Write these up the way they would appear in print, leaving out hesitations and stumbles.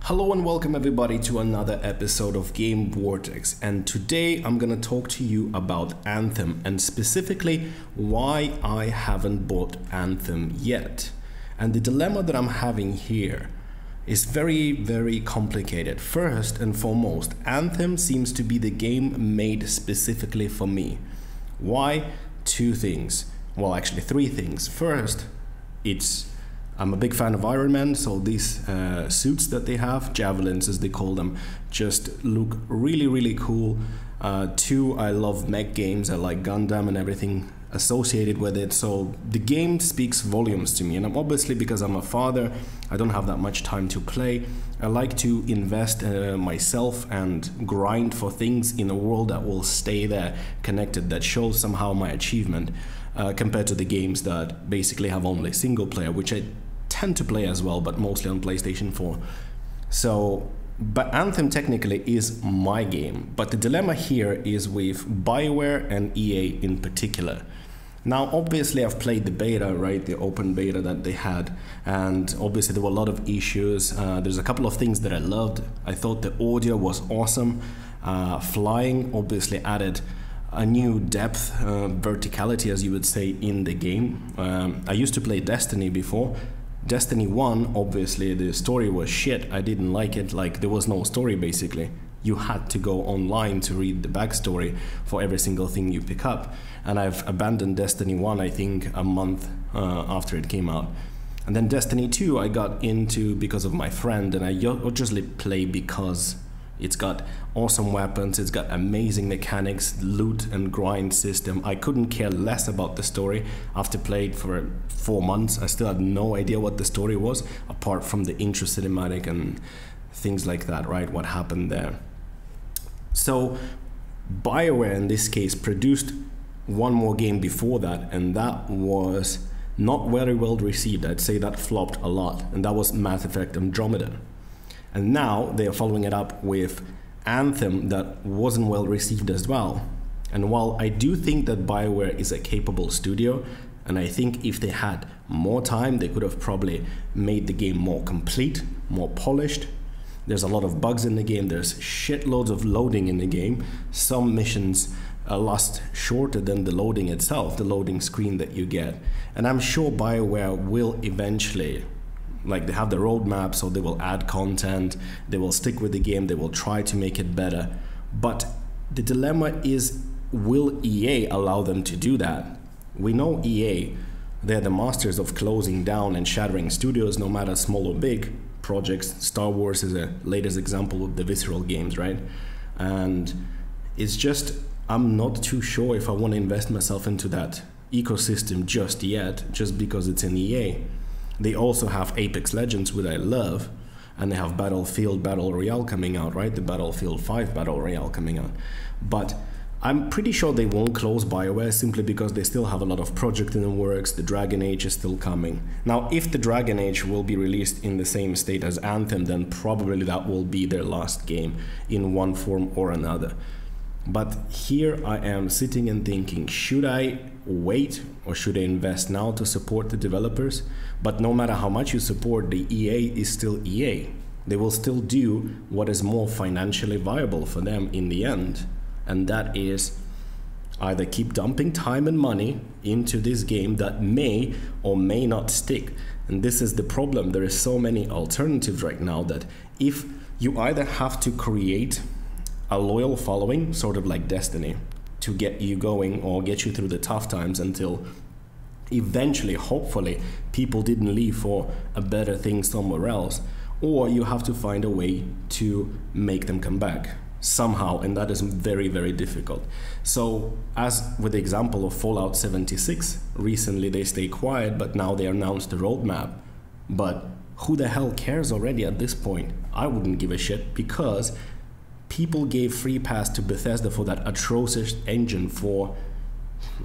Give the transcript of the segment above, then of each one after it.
Hello and welcome everybody to another episode of Game Vortex, and today I'm gonna talk to you about Anthem and specifically why I haven't bought Anthem yet. And the dilemma that I'm having here is very complicated. First and foremost, Anthem seems to be the game made specifically for me. Why? Two things. Well, actually three things. First, I'm a big fan of Iron Man, so these suits that they have, javelins as they call them, just look really cool. Two, I love mech games. I like Gundam and everything associated with it, so the game speaks volumes to me. And obviously, because I'm a father, I don't have that much time to play. I like to invest myself and grind for things in a world that will stay there connected, that shows somehow my achievement, compared to the games that basically have only single player, which I tend to play as well, but mostly on PlayStation 4. So, but Anthem technically is my game, but the dilemma here is with BioWare and EA in particular. Now, obviously, I've played the beta, right, the open beta that they had, and obviously there were a lot of issues. There's a couple of things that I loved. I thought the audio was awesome. Flying obviously added a new depth, verticality, as you would say, in the game. I used to play Destiny before. Destiny 1, obviously, the story was shit. I didn't like it. Like, there was no story, basically. You had to go online to read the backstory for every single thing you pick up. And I've abandoned Destiny 1, I think, a month after it came out. And then Destiny 2, I got into because of my friend, and I just play because it's got awesome weapons, it's got amazing mechanics, loot and grind system. I couldn't care less about the story. After playing for 4 months, I still had no idea what the story was, apart from the intro cinematic and things like that, right? What happened there. So BioWare in this case produced one more game before that, and that was not very well received. I'd say that flopped a lot, and that was Mass Effect Andromeda. And now they are following it up with Anthem that wasn't well received as well. And while I do think that BioWare is a capable studio, and I think if they had more time, they could have probably made the game more complete, more polished. There's a lot of bugs in the game. There's shitloads of loading in the game. Some missions last shorter than the loading itself, the loading screen that you get. And I'm sure BioWare will eventually, like, they have the roadmap, so they will add content, they will stick with the game, they will try to make it better. But the dilemma is, will EA allow them to do that? We know EA, they're the masters of closing down and shattering studios, no matter small or big projects. Star Wars is a latest example of the Visceral games, right? And it's just, I'm not too sure if I want to invest myself into that ecosystem just yet, just because it's in EA. They also have Apex Legends, which I love, and they have Battlefield Battle Royale coming out, right? The Battlefield 5 Battle Royale coming out. But I'm pretty sure they won't close BioWare simply because they still have a lot of projects in the works. The Dragon Age is still coming. Now, if the Dragon Age will be released in the same state as Anthem, then probably that will be their last game in one form or another. But here I am sitting and thinking, should I wait or should I invest now to support the developers? But no matter how much you support, the EA is still EA. They will still do what is more financially viable for them in the end. And that is either keep dumping time and money into this game that may or may not stick. And this is the problem. There is so many alternatives right now that if you either have to create a loyal following, sort of like Destiny, to get you going or get you through the tough times until eventually, hopefully, people didn't leave for a better thing somewhere else, or you have to find a way to make them come back somehow, and that is very difficult. So, as with the example of Fallout 76, recently they stayed quiet, but now they announced the roadmap. But who the hell cares already at this point? I wouldn't give a shit, because people gave free pass to Bethesda for that atrocious engine for,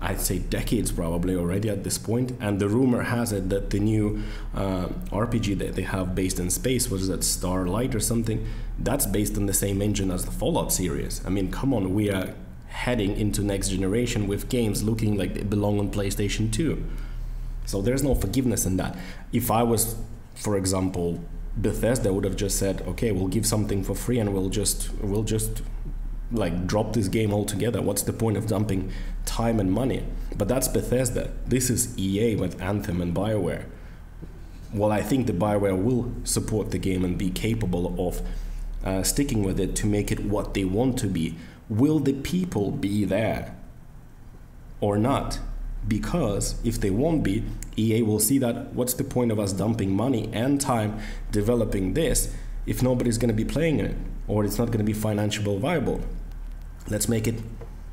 I'd say, decades probably already at this point. And the rumor has it that the new RPG that they have based in space, was that Starlight or something, that's based on the same engine as the Fallout series. I mean, come on, we are heading into next generation with games looking like they belong on PlayStation 2. So there's no forgiveness in that. If I was, for example, Bethesda would have just said, okay, we'll give something for free and we'll just like drop this game altogether. What's the point of dumping time and money? But that's Bethesda. This is EA with Anthem and BioWare. Well, I think the BioWare will support the game and be capable of sticking with it to make it what they want to be. Will the people be there or not? Because if they won't be, EA will see that what's the point of us dumping money and time developing this if nobody's going to be playing it, or it's not going to be financially viable. Let's make it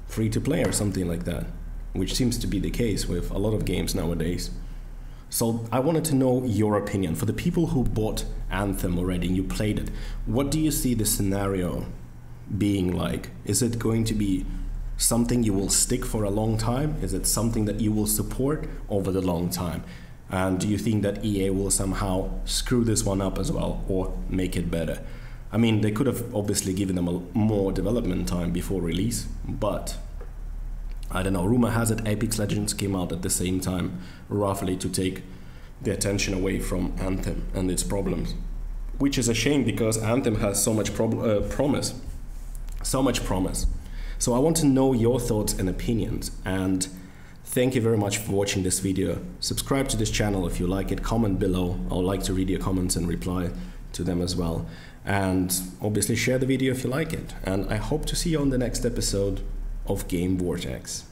free to play or something like that, which seems to be the case with a lot of games nowadays. So I wanted to know your opinion. For the people who bought Anthem already and you played it, what do you see the scenario being like? Is it going to be something you will stick for a long time? Is it something that you will support over the long time? And do you think that EA will somehow screw this one up as well or make it better? I mean, they could have obviously given them more development time before release, but I don't know. Rumor has it Apex Legends came out at the same time, roughly to take the attention away from Anthem and its problems, which is a shame because Anthem has so much promise. So much promise. So I want to know your thoughts and opinions, and thank you very much for watching this video. Subscribe to this channel if you like it, comment below. I would like to read your comments and reply to them as well. And obviously share the video if you like it. And I hope to see you on the next episode of Game Vortex.